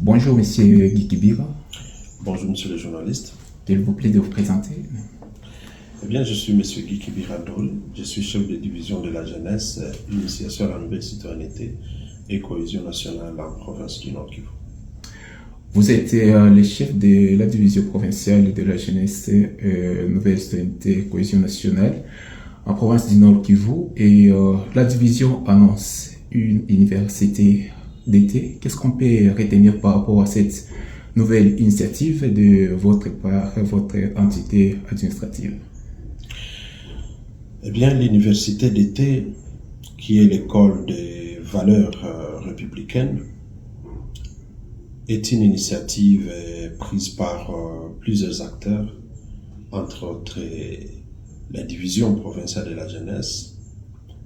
Bonjour, monsieur Guy Kibira. Bonjour, monsieur le journaliste. S'il vous plaît de vous présenter. Eh bien, je suis monsieur Guy Kibira Dole. Je suis chef de division de la jeunesse, initiation à la nouvelle citoyenneté et cohésion nationale en province du Nord Kivu. Vous êtes le chef de la division provinciale de la jeunesse, nouvelle citoyenneté et cohésion nationale en province du Nord Kivu et la division annonce une université d'été. Qu'est-ce qu'on peut retenir par rapport à cette nouvelle initiative de votre part, votre entité administrative? Eh bien, l'université d'été, qui est l'école des valeurs républicaines, est une initiative prise par plusieurs acteurs, entre autres la division provinciale de la jeunesse,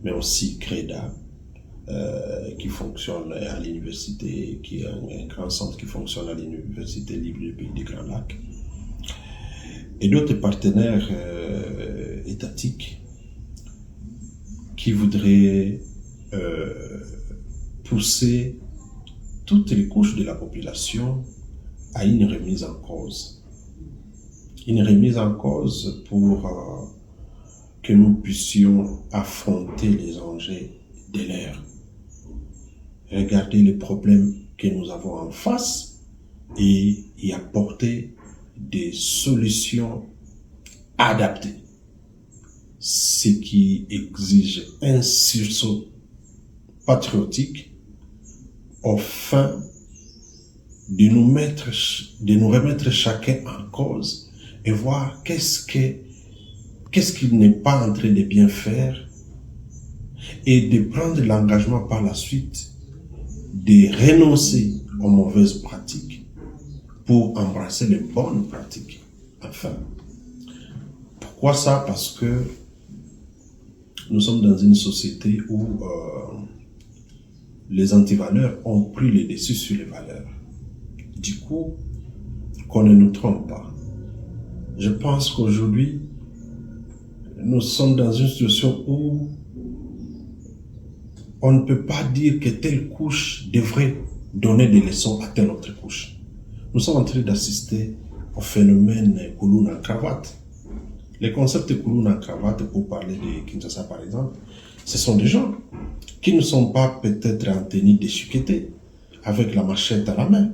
mais aussi CREDA, qui fonctionne à l'université, qui est un grand centre qui fonctionne à l'université libre du pays des Grands Lacs, et d'autres partenaires étatiques qui voudraient pousser toutes les couches de la population à une remise en cause. Une remise en cause pour que nous puissions affronter les enjeux de l'ère. Regarder les problèmes que nous avons en face et y apporter des solutions adaptées. Ce qui exige un sursaut patriotique afin de nous remettre chacun en cause et voir qu'est-ce qu'il n'est pas en train de bien faire et de prendre l'engagement par la suite de renoncer aux mauvaises pratiques pour embrasser les bonnes pratiques. Enfin, pourquoi ça? Parce que nous sommes dans une société où les antivaleurs ont pris le dessus sur les valeurs. Du coup, qu'on ne nous trompe pas. Je pense qu'aujourd'hui, nous sommes dans une situation où on ne peut pas dire que telle couche devrait donner des leçons à telle autre couche. Nous sommes en train d'assister au phénomène Koulouna en cravate. Les concepts Koulouna en cravate, pour parler de Kinshasa par exemple, ce sont des gens qui ne sont pas peut-être en tenue d'échiqueté, avec la machette à la main.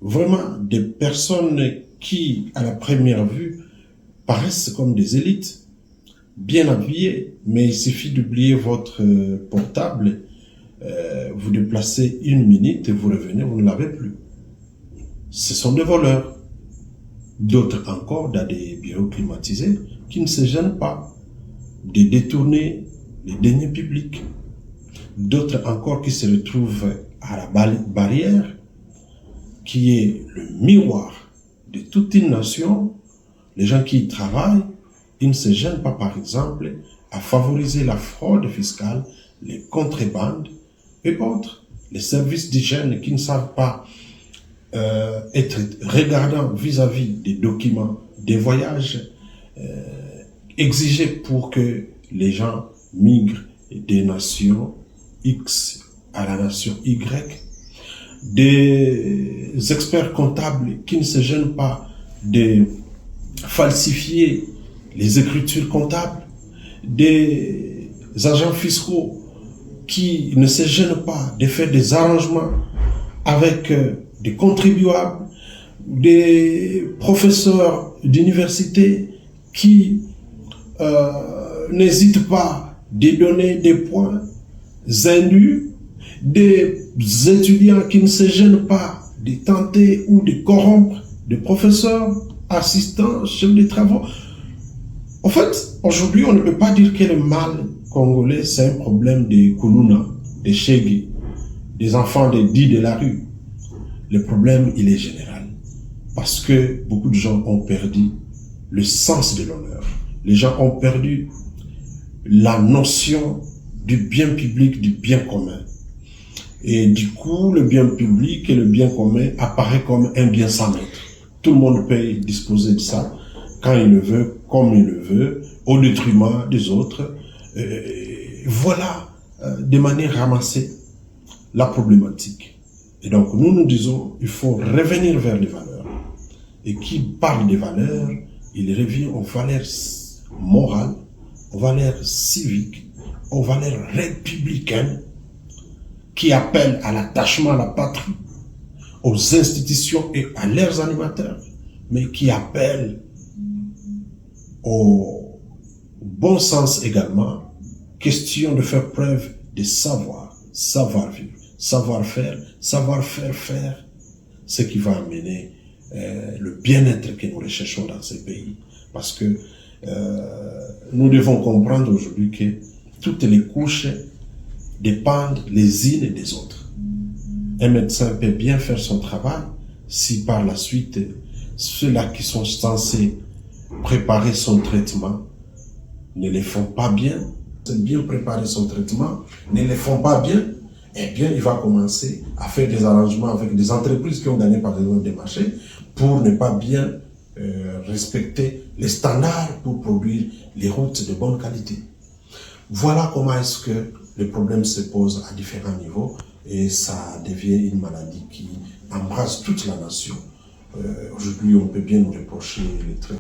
Vraiment des personnes qui, à la première vue, paraissent comme des élites, bien habillées, mais il suffit d'oublier votre portable, vous déplacez une minute et vous revenez, vous ne l'avez plus. Ce sont des voleurs. D'autres encore, dans des bureaux climatisés, qui ne se gênent pas de détourner les deniers publics. D'autres encore qui se retrouvent à la barrière, qui est le miroir de toute une nation. Les gens qui y travaillent, ils ne se gênent pas, par exemple, à favoriser la fraude fiscale, les contrebandes et autres. Les services d'hygiène qui ne savent pas être regardants vis-à-vis des documents des voyages exigés pour que les gens migrent des nations X à la nation Y, des experts comptables qui ne se gênent pas de falsifier les écritures comptables, des agents fiscaux qui ne se gênent pas de faire des arrangements avec des contribuables, des professeurs d'université qui n'hésitent pas de donner des points indus, des étudiants qui ne se gênent pas de tenter ou de corrompre des professeurs, assistants, chefs de travaux. En fait, aujourd'hui, on ne peut pas dire que le mal congolais, c'est un problème de Koulouna, de Chégui, des enfants des dits de la rue. Le problème, il est général. Parce que beaucoup de gens ont perdu le sens de l'honneur. Les gens ont perdu la notion du bien public, du bien commun. Et du coup, le bien public et le bien commun apparaît comme un bien sans maître. Tout le monde peut disposer de ça quand il le veut, comme il le veut, au détriment des autres. Voilà, de manière ramassée, la problématique. Et donc nous nous disons, il faut revenir vers les valeurs. Et qui parle des valeurs, il revient aux valeurs morales, aux valeurs civiques, aux valeurs républicaines, qui appellent à l'attachement à la patrie, aux institutions et à leurs animateurs, mais qui appellent au bon sens également, question de faire preuve de savoir, savoir-vivre, savoir-faire, savoir-faire faire ce qui va amener le bien-être que nous recherchons dans ces pays. Parce que nous devons comprendre aujourd'hui que toutes les couches dépendent les unes des autres. Un médecin peut bien faire son travail si par la suite ceux-là qui sont censés préparer son traitement ne le font pas bien, bien préparer son traitement, ne le font pas bien, eh bien il va commencer à faire des arrangements avec des entreprises qui ont gagné par exemple des marchés pour ne pas bien respecter les standards pour produire les routes de bonne qualité. Voilà comment est-ce que le problème se pose à différents niveaux et ça devient une maladie qui embrasse toute la nation. Aujourd'hui, on peut bien nous reprocher les traits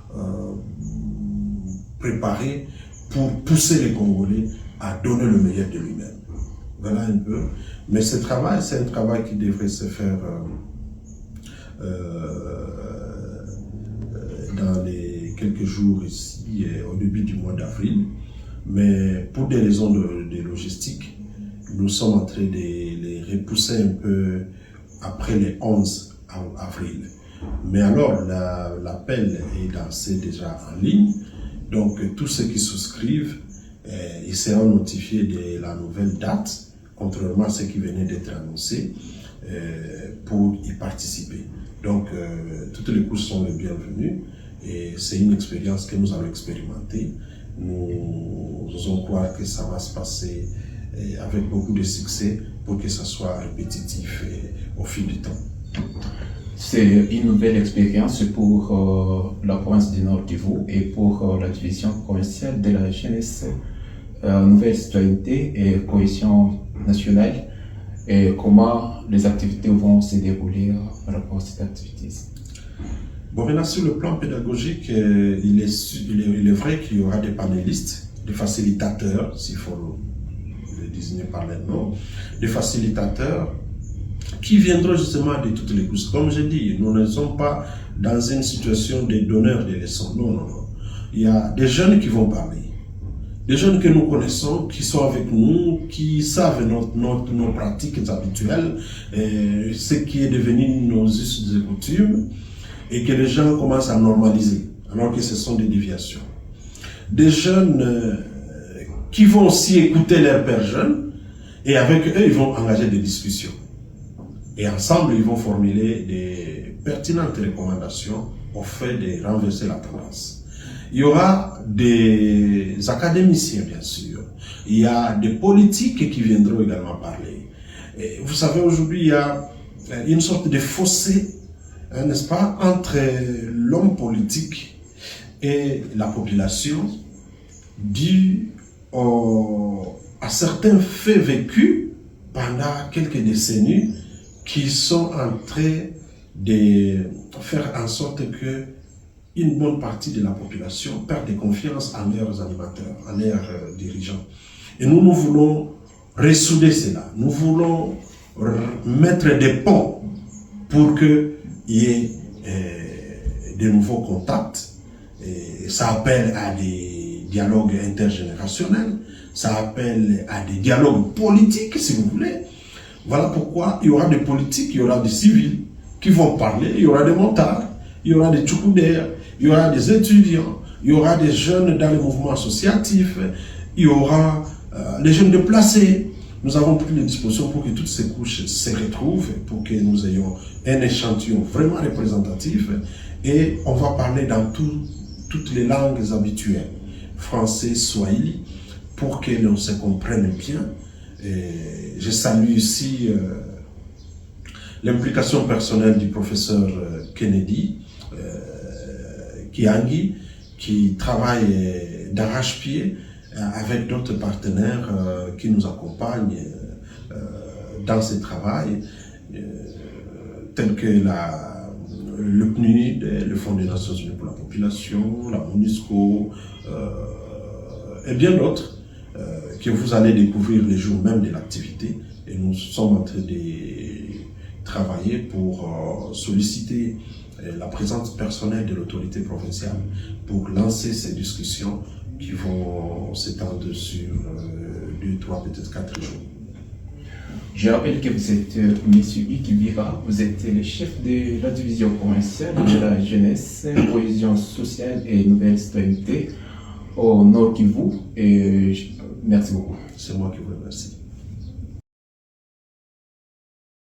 préparés pour pousser les Congolais à donner le meilleur de lui-même. Voilà un peu. Mais ce travail, c'est un travail qui devrait se faire dans les quelques jours ici, au début du mois d'avril. Mais pour des raisons de logistique, nous sommes en train de les repousser un peu après le 11 avril. Mais alors, l'appel est lancé déjà en ligne. Donc, tous ceux qui souscrivent, ils seront notifiés de la nouvelle date, contrairement à ce qui venait d'être annoncé, pour y participer. Donc, toutes les couches sont les bienvenues et c'est une expérience que nous allons expérimenter. Nous osons croire que ça va se passer avec beaucoup de succès pour que ça soit répétitif au fil du temps. C'est une nouvelle expérience pour la province du Nord Kivu et pour la division provinciale de la jeunesse, nouvelle citoyenneté et cohésion nationale. Et comment les activités vont se dérouler par rapport à cette activité? Bon, maintenant, sur le plan pédagogique, il est vrai qu'il y aura des panélistes, des facilitateurs, s'il faut le désigner par les noms, des facilitateurs qui viendront justement de toutes les couches. Comme je dis, nous ne sommes pas dans une situation de donneurs de leçons. Non, non, non. Il y a des jeunes qui vont parler. Des jeunes que nous connaissons, qui sont avec nous, qui savent nos pratiques habituelles, ce qui est devenu nos us et coutumes, et que les gens commencent à normaliser, alors que ce sont des déviations. Des jeunes qui vont aussi écouter leurs pères jeunes, et avec eux, ils vont engager des discussions. Et ensemble, ils vont formuler des pertinentes recommandations au fait de renverser la tendance. Il y aura des académiciens, bien sûr. Il y a des politiques qui viendront également parler. Et vous savez, aujourd'hui, il y a une sorte de fossé, n'est-ce pas, entre l'homme politique et la population, dû à certains faits vécus pendant quelques décennies qui sont en train de faire en sorte que une bonne partie de la population perd confiance en leurs animateurs, en leurs dirigeants. Et nous, nous voulons ressouder cela. Nous voulons mettre des ponts pour qu'il y ait de nouveaux contacts. Et ça appelle à des dialogues intergénérationnels, ça appelle à des dialogues politiques, si vous voulez. Voilà pourquoi il y aura des politiques, il y aura des civils qui vont parler, il y aura des montards, il y aura des tchoukoudères, il y aura des étudiants, il y aura des jeunes dans les mouvements associatifs, il y aura les jeunes déplacés. Nous avons pris les dispositions pour que toutes ces couches se retrouvent, pour que nous ayons un échantillon vraiment représentatif. Et on va parler dans toutes les langues habituelles, français, swahili, pour que l'on se comprenne bien. Et je salue ici l'implication personnelle du professeur Kennedy Kiangi, qui travaille d'arrache-pied avec d'autres partenaires qui nous accompagnent dans ce travail. tels que le PNUD, le Fonds des Nations Unies pour la Population, la MONUSCO et bien d'autres que vous allez découvrir les jours même de l'activité. Et nous sommes en train de travailler pour solliciter la présence personnelle de l'autorité provinciale pour lancer ces discussions qui vont s'étendre sur 2, 3, peut-être 4 jours. Je rappelle que vous êtes M. Iki Bira, vous êtes le chef de la division provinciale de la jeunesse, cohésion sociale et nouvelle citoyenneté au Nord Kivu. Et merci beaucoup. C'est moi qui vous remercie.